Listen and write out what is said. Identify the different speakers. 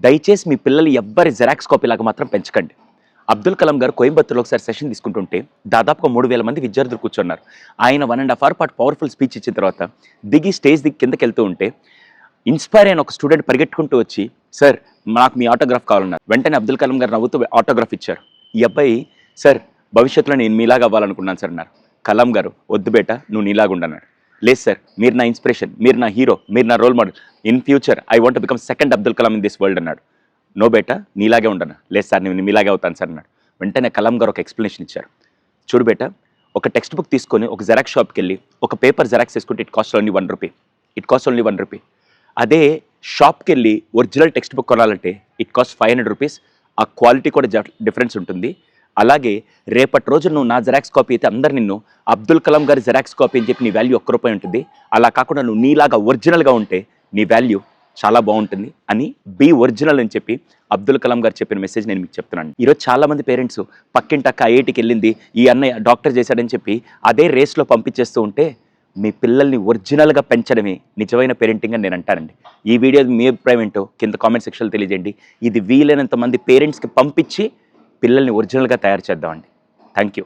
Speaker 1: దయచేసి మీ పిల్లలు ఎవ్వరి జెరాక్స్ కాపీ లాగా మాత్రం పెంచకండి. అబ్దుల్ కలాం గారు కోయంబత్తూర్లో ఒకసారి సెషన్ తీసుకుంటుంటే దాదాపుగా 3000 మంది విద్యార్థులు కూర్చున్నారు. ఆయన 1.5 hour పాటు పవర్ఫుల్ స్పీచ్ ఇచ్చిన తర్వాత స్టేజ్ దిగి కిందకి వెళ్తూ ఉంటే ఇన్స్పైర్ అయిన ఒక స్టూడెంట్ పరిగెట్టుకుంటూ వచ్చి, సార్ నాకు మీ ఆటోగ్రాఫ్ కావాలన్నారు. వెంటనే అబ్దుల్ కలాం గారు నవ్వుతూ ఆటోగ్రాఫ్ ఇచ్చారు. ఈ అబ్బాయి, సార్ భవిష్యత్తులో నేను మీలాగా అవ్వాలనుకున్నాను సార్ అన్నారు. కలాం గారు, వద్దు బేటా, నువ్వు నీలాగా ఉండన్నాడు. లేదు సార్, మీరు నా ఇన్స్పిరేషన్, మీరు నా హీరో, మీరు నా role model. In future I want become second Abdul Kalam in this world అన్నాడు. నో బేటా, నీలాగే ఉండను. లేదు సార్, నేను మీలాగే అవుతాను సార్ అన్నాడు. వెంటనే కలాం గారు ఒక ఎక్స్ప్లెనేషన్ ఇచ్చారు. చూడు బేటా, ఒక టెక్స్ట్ బుక్ తీసుకొని ఒక జెరాక్స్ షాప్కి వెళ్ళి ఒక పేపర్ జెరాక్స్ తీసుకుంటే ఇట్ కాస్ట్ ఓన్లీ 1 రూపీ. అదే షాప్కి వెళ్ళి ఒరిజినల్ టెక్స్ట్ బుక్ కొనాలంటే ఇట్ కాస్ట్ 500 రూపీస్. ఆ క్వాలిటీ కూడా డిఫరెన్స్ ఉంటుంది. అలాగే రేపటి రోజు నువ్వు నా జెరాక్స్ కాపీ అయితే అందరు నిన్ను అబ్దుల్ కలాం గారి జెరాక్స్ కాపీ అని చెప్పి నీ వాల్యూ ₹1 ఉంటుంది. అలా కాకుండా నువ్వు నీలాగా ఒరిజినల్గా ఉంటే నీ వాల్యూ చాలా బాగుంటుంది అని బీ ఒరిజినల్ అని చెప్పి అబ్దుల్ కలాం గారు చెప్పిన మెసేజ్ నేను మీకు చెప్తున్నాను. ఈరోజు చాలామంది పేరెంట్స్ పక్కింటక్క ఐఐటికి వెళ్ళింది, ఈ అన్నయ్య డాక్టర్ చేశాడని చెప్పి అదే రేస్లో పంపించేస్తూ ఉంటే మీ పిల్లల్ని ఒరిజినల్గా పెంచడమే నిజమైన పేరెంటింగ్ అని నేను అంటానండి. ఈ వీడియో మీ అభిప్రాయం ఏంటో కింద కామెంట్ సెక్షన్లో తెలియజేయండి. ఇది వీలైనంత మంది పేరెంట్స్కి పంపించి పిల్లల్ని ఒరిజినల్గా తయారు చేద్దామండి. Thank you.